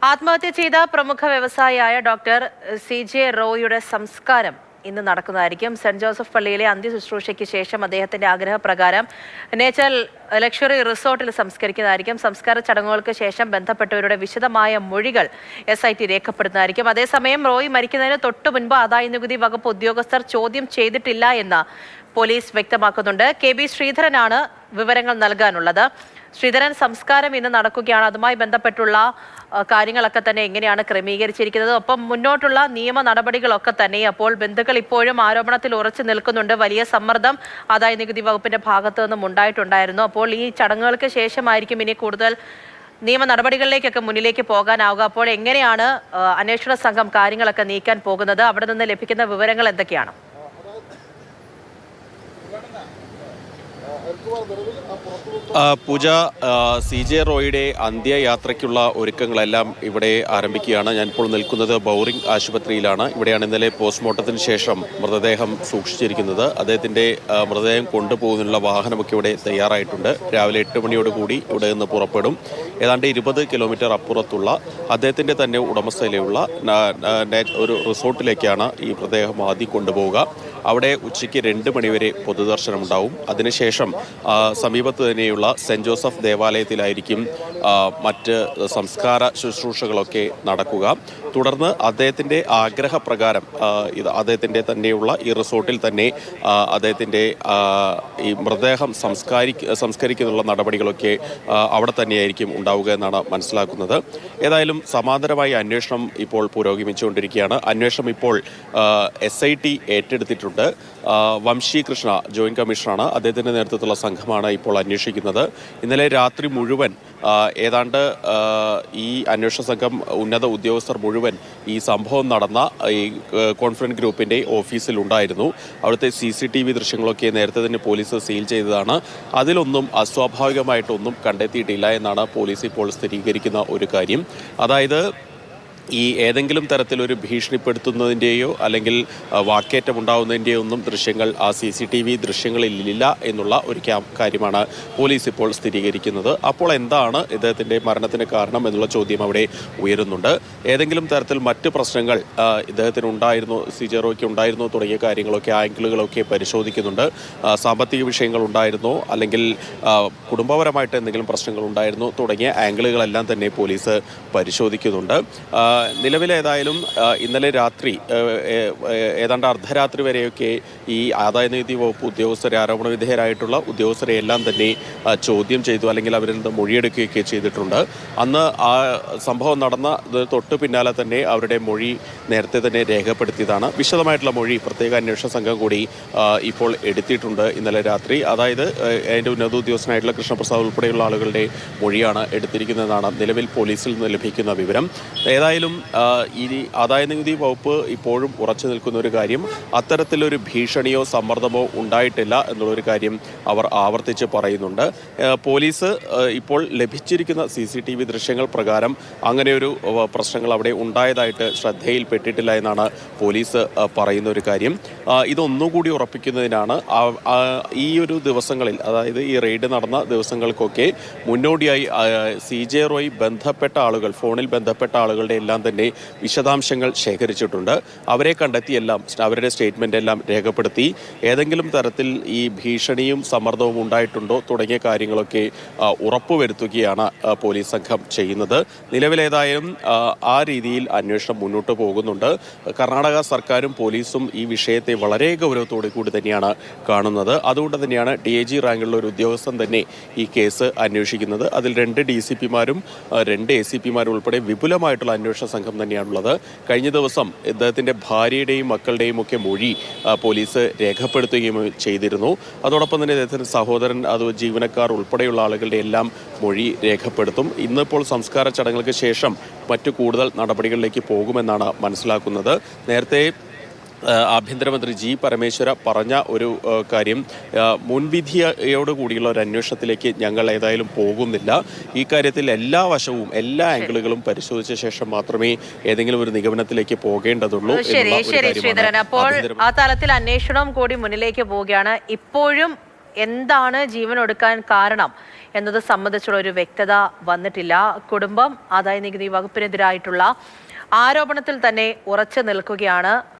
ആത്മഹത്യ ചെയ്ത പ്രമുഖ വ്യവസായിയായ ഡോക്ടർ CJ റോയിയുടെ സംസ്കാരം ഇന്ന് നടക്കുന്നതായിരിക്കും. സെന്റ് ജോസഫ് പള്ളിയിലെ അന്ത്യശുശ്രൂഷയ്ക്ക് ശേഷം അദ്ദേഹത്തിന്റെ ആഗ്രഹപ്രകാരം നേച്ചർ ലക്ഷറി റിസോർട്ടിൽ സംസ്കരിക്കുന്നതായിരിക്കും. സംസ്കാര ചടങ്ങുകൾക്ക് ശേഷം ബന്ധപ്പെട്ടവരുടെ വിശദമായ മൊഴികൾ SIT രേഖപ്പെടുത്തുന്നതായിരിക്കും. അതേസമയം റോയി മരിക്കുന്നതിന് തൊട്ടു മുൻപ് ആദായനികുതി വകുപ്പ് ഉദ്യോഗസ്ഥർ ചോദ്യം ചെയ്തിട്ടില്ല എന്ന് പോലീസ് വ്യക്തമാക്കുന്നുണ്ട്. KB ശ്രീധരനാണ് വിവരങ്ങൾ നൽകാനുള്ളത്. ശ്രീധരൻ, സംസ്കാരം ഇന്ന് നടക്കുകയാണ്. അതുമായി ബന്ധപ്പെട്ടുള്ള കാര്യങ്ങളൊക്കെ തന്നെ എങ്ങനെയാണ് ക്രമീകരിച്ചിരിക്കുന്നത്? ഒപ്പം മുന്നോട്ടുള്ള നിയമ നടപടികളൊക്കെ തന്നെ. അപ്പോൾ ബന്ധുക്കൾ ഇപ്പോഴും ആരോപണത്തിൽ ഉറച്ചു നിൽക്കുന്നുണ്ട്. വലിയ സമ്മർദ്ദം ആദായ നികുതി വകുപ്പിന്റെ ഭാഗത്തു നിന്നും ഉണ്ടായിട്ടുണ്ടായിരുന്നു. അപ്പോൾ ഈ ചടങ്ങുകൾക്ക് ശേഷമായിരിക്കും ഇനി കൂടുതൽ നിയമ നടപടികളിലേക്കൊക്കെ മുന്നിലേക്ക് പോകാനാവുക. അപ്പോൾ എങ്ങനെയാണ് അന്വേഷണ സംഘം കാര്യങ്ങളൊക്കെ നീക്കാൻ പോകുന്നത്? അവിടെ നിന്ന് ലഭിക്കുന്ന വിവരങ്ങൾ എന്തൊക്കെയാണ്? പൂജ, CJ റോയിയുടെ അന്ത്യയാത്രയ്ക്കുള്ള ഒരുക്കങ്ങളെല്ലാം ഇവിടെ ആരംഭിക്കുകയാണ്. ഞാനിപ്പോൾ നിൽക്കുന്നത് ബൗറിംഗ് ആശുപത്രിയിലാണ്. ഇവിടെയാണ് ഇന്നലെ പോസ്റ്റ്മോർട്ടത്തിന് ശേഷം മൃതദേഹം സൂക്ഷിച്ചിരിക്കുന്നത്. അദ്ദേഹത്തിൻ്റെ മൃതദേഹം കൊണ്ടുപോകുന്നതിനുള്ള വാഹനമൊക്കെ ഇവിടെ തയ്യാറായിട്ടുണ്ട്. രാവിലെ 8 മണിയോടുകൂടി ഇവിടെ നിന്ന് പുറപ്പെടും. ഏതാണ്ട് 20 കിലോമീറ്റർ അപ്പുറത്തുള്ള അദ്ദേഹത്തിൻ്റെ തന്നെ ഉടമസ്ഥയിലുള്ള ഒരു റിസോർട്ടിലേക്കാണ് ഈ മൃതദേഹം ആദ്യം കൊണ്ടുപോവുക. അവിടെ ഉച്ചയ്ക്ക് 2 മണിവരെ പൊതുദർശനമുണ്ടാവും. അതിനുശേഷം സമീപത്ത് തന്നെയുള്ള സെന്റ് ജോസഫ് ദേവാലയത്തിലായിരിക്കും മറ്റ് സംസ്കാര ശുശ്രൂഷകളൊക്കെ നടക്കുക. തുടർന്ന് അദ്ദേഹത്തിൻ്റെ ആഗ്രഹപ്രകാരം അദ്ദേഹത്തിൻ്റെ തന്നെയുള്ള ഈ റിസോർട്ടിൽ തന്നെ അദ്ദേഹത്തിൻ്റെ ഈ മൃതദേഹം സംസ്കരിക്കുന്നതിനുള്ള നടപടികളൊക്കെ അവിടെ തന്നെയായിരിക്കും ഉണ്ടാവുക എന്നാണ് മനസ്സിലാക്കുന്നത്. ഏതായാലും സമാന്തരമായ അന്വേഷണം ഇപ്പോൾ പുരോഗമിച്ചുകൊണ്ടിരിക്കുകയാണ്. അന്വേഷണം ഇപ്പോൾ SIT ഏറ്റെടുത്തിട്ടുണ്ട്. വംശി കൃഷ്ണ ജോയിന്റ് കമ്മീഷണറാണ്. അദ്ദേഹത്തിൻ്റെ നേതൃത്വത്തിലുള്ള സംഘമാണ് ഇപ്പോൾ അന്വേഷിക്കുന്നത്. ഇന്നലെ രാത്രി മുഴുവൻ ഏതാണ്ട് ഈ അന്വേഷണ സംഘം ഉന്നത ഉദ്യോഗസ്ഥർ മുഴുവൻ ഈ സംഭവം നടന്ന ഈ കോൺഫറൻസ് ഗ്രൂപ്പിൻ്റെ ഓഫീസിലുണ്ടായിരുന്നു. അവിടുത്തെ CCTV ദൃശ്യങ്ങളൊക്കെ നേരത്തെ തന്നെ പോലീസ് സീൽ ചെയ്തതാണ്. അതിലൊന്നും അസ്വാഭാവികമായിട്ടൊന്നും കണ്ടെത്തിയിട്ടില്ല എന്നാണ് പോലീസ് ഇപ്പോൾ സ്ഥിരീകരിക്കുന്ന ഒരു കാര്യം. അതായത് ഈ ഏതെങ്കിലും തരത്തിലൊരു ഭീഷണിപ്പെടുത്തുന്നതിൻ്റെയോ അല്ലെങ്കിൽ വാക്കേറ്റമുണ്ടാവുന്നതിൻ്റെയോ ഒന്നും ദൃശ്യങ്ങൾ ആ CCTV ദൃശ്യങ്ങളിലില്ല എന്നുള്ള ഒരു കാര്യമാണ് പോലീസ് ഇപ്പോൾ സ്ഥിരീകരിക്കുന്നത്. അപ്പോൾ എന്താണ് ഇദ്ദേഹത്തിൻ്റെ മരണത്തിന് കാരണം എന്നുള്ള ചോദ്യം അവിടെ ഉയരുന്നുണ്ട്. ഏതെങ്കിലും തരത്തിൽ മറ്റ് പ്രശ്നങ്ങൾ ഇദ്ദേഹത്തിനുണ്ടായിരുന്നോ, CJ റോയ്ക്ക് ഉണ്ടായിരുന്നോ തുടങ്ങിയ കാര്യങ്ങളൊക്കെ ആംഗിളുകളൊക്കെ പരിശോധിക്കുന്നുണ്ട്. സാമ്പത്തിക വിഷയങ്ങൾ ഉണ്ടായിരുന്നോ അല്ലെങ്കിൽ കുടുംബപരമായിട്ട് എന്തെങ്കിലും പ്രശ്നങ്ങൾ ഉണ്ടായിരുന്നോ തുടങ്ങിയ ആംഗിളുകളെല്ലാം തന്നെ പോലീസ് പരിശോധിക്കുന്നുണ്ട്. നിലവിലേതായാലും ഇന്നലെ രാത്രി ഏതാണ്ട് അർദ്ധരാത്രി വരെയൊക്കെ ഈ ആദായനികുതി വകുപ്പ് ഉദ്യോഗസ്ഥരെ, ആരോപണ വിധേയരായിട്ടുള്ള ഉദ്യോഗസ്ഥരെ എല്ലാം തന്നെ ചോദ്യം ചെയ്തു അല്ലെങ്കിൽ അവരിൽ നിന്ന് മൊഴിയെടുക്കുകയൊക്കെ ചെയ്തിട്ടുണ്ട്. അന്ന് ആ സംഭവം നടന്ന തൊട്ട് പിന്നാലെ തന്നെ അവരുടെ മൊഴി നേരത്തെ തന്നെ രേഖപ്പെടുത്തിയതാണ്. വിശദമായിട്ടുള്ള മൊഴി പ്രത്യേക അന്വേഷണ സംഘം കൂടി ഇപ്പോൾ എടുത്തിട്ടുണ്ട് ഇന്നലെ രാത്രി. അതായത് അതിൻ്റെ ഉന്നത ഉദ്യോഗസ്ഥനായിട്ടുള്ള കൃഷ്ണപ്രസാദ് ഉൾപ്പെടെയുള്ള ആളുകളുടെ മൊഴിയാണ് എടുത്തിരിക്കുന്നതെന്നാണ് നിലവിൽ പോലീസിൽ നിന്ന് ലഭിക്കുന്ന വിവരം. ഏതായാലും ഈ ആദായനികുതി വകുപ്പ് ഇപ്പോഴും ഉറച്ചു നിൽക്കുന്ന ഒരു കാര്യം, അത്തരത്തിലൊരു ഭീഷണിയോ സമ്മർദ്ദമോ ഉണ്ടായിട്ടില്ല എന്നുള്ളൊരു കാര്യം അവർ ആവർത്തിച്ച് പറയുന്നുണ്ട്. പോലീസ് ഇപ്പോൾ ലഭിച്ചിരിക്കുന്ന CCTV ദൃശ്യങ്ങൾ പ്രകാരം അങ്ങനെയൊരു പ്രശ്നങ്ങൾ അവിടെ ഉണ്ടായതായിട്ട് ശ്രദ്ധയിൽപ്പെട്ടിട്ടില്ല എന്നാണ് പോലീസ് പറയുന്ന ഒരു കാര്യം. ഇതൊന്നുകൂടി ഉറപ്പിക്കുന്നതിനാണ് ഈ ഒരു ദിവസങ്ങളിൽ, അതായത് ഈ റെയ്ഡ് നടന്ന ദിവസങ്ങൾക്കൊക്കെ മുന്നോടിയായി CJ റോയി ബന്ധപ്പെട്ട ആളുകൾ, ഫോണിൽ ബന്ധപ്പെട്ട ആളുകളുടെ എല്ലാം തന്നെ വിശദാംശങ്ങൾ ശേഖരിച്ചിട്ടുണ്ട്. അവരെ കണ്ടെത്തിയെല്ലാം അവരുടെ സ്റ്റേറ്റ്മെൻ്റ് എല്ലാം രേഖപ്പെടുത്തി ഏതെങ്കിലും തരത്തിൽ ഈ ഭീഷണിയും സമ്മർദ്ദവും ഉണ്ടായിട്ടുണ്ടോ തുടങ്ങിയ കാര്യങ്ങളൊക്കെ ഉറപ്പുവരുത്തുകയാണ് പോലീസ് സംഘം ചെയ്യുന്നത്. നിലവിലേതായാലും ആ രീതിയിൽ അന്വേഷണം മുന്നോട്ട് പോകുന്നുണ്ട്. കർണാടക സർക്കാരും പോലീസും ഈ വിഷയത്തെ വളരെ ഗൗരവത്തോടു കൂടി തന്നെയാണ് കാണുന്നത്. അതുകൊണ്ട് തന്നെയാണ് DIG റാങ്കിലുള്ള ഒരു ഉദ്യോഗസ്ഥൻ തന്നെ ഈ കേസ് അന്വേഷിക്കുന്നത്. അതിൽ 2 DCPമാരും 2 ACPമാരും ഉൾപ്പെടെ വിപുലമായിട്ടുള്ള അന്വേഷണ സംഘം തന്നെയാണുള്ളത്. കഴിഞ്ഞ ദിവസം ഇദ്ദേഹത്തിൻ്റെ ഭാര്യയുടെയും മക്കളുടെയും ഒക്കെ മൊഴി പോലീസ് രേഖപ്പെടുത്തുകയും ചെയ്തിരുന്നു. അതോടൊപ്പം തന്നെ ഇദ്ദേഹത്തിൻ്റെ സഹോദരൻ, അത് ജീവനക്കാർ ഉൾപ്പെടെയുള്ള ആളുകളുടെ എല്ലാം മൊഴി രേഖപ്പെടുത്തും. ഇന്നിപ്പോൾ സംസ്കാര ചടങ്ങുകൾക്ക് ശേഷം മറ്റു കൂടുതൽ നടപടികളിലേക്ക് പോകുമെന്നാണ് മനസ്സിലാക്കുന്നത്. നേരത്തെ ആഭ്യന്തരമന്ത്രി G. പരമേശ്വര പറഞ്ഞ ഒരു കാര്യം, മുൻവിധിയോടുകൂടിയുള്ള ഒരു അന്വേഷണത്തിലേക്ക് ഞങ്ങൾ ഏതായാലും പോകുന്നില്ല. ഈ കാര്യത്തിൽ എല്ലാ വശവും എല്ലാ ആംഗിളുകളും പരിശോധിച്ച ശേഷം മാത്രമേ ഏതെങ്കിലും ഒരു നിഗമനത്തിലേക്ക് പോകേണ്ടതുള്ളൂ. അപ്പോൾ ആ തലത്തിൽ അന്വേഷണം കൂടി മുന്നിലേക്ക് പോവുകയാണ്. ഇപ്പോഴും എന്താണ് ജീവൻ ഒടുക്കാൻ കാരണം എന്നത് സംബന്ധിച്ചുള്ള ഒരു വ്യക്തത വന്നിട്ടില്ല. കുടുംബം ആദായ നികുതി വകുപ്പിനെതിരായിട്ടുള്ള ആരോപണത്തിൽ തന്നെ ഉറച്ചു നിൽക്കുകയാണ്.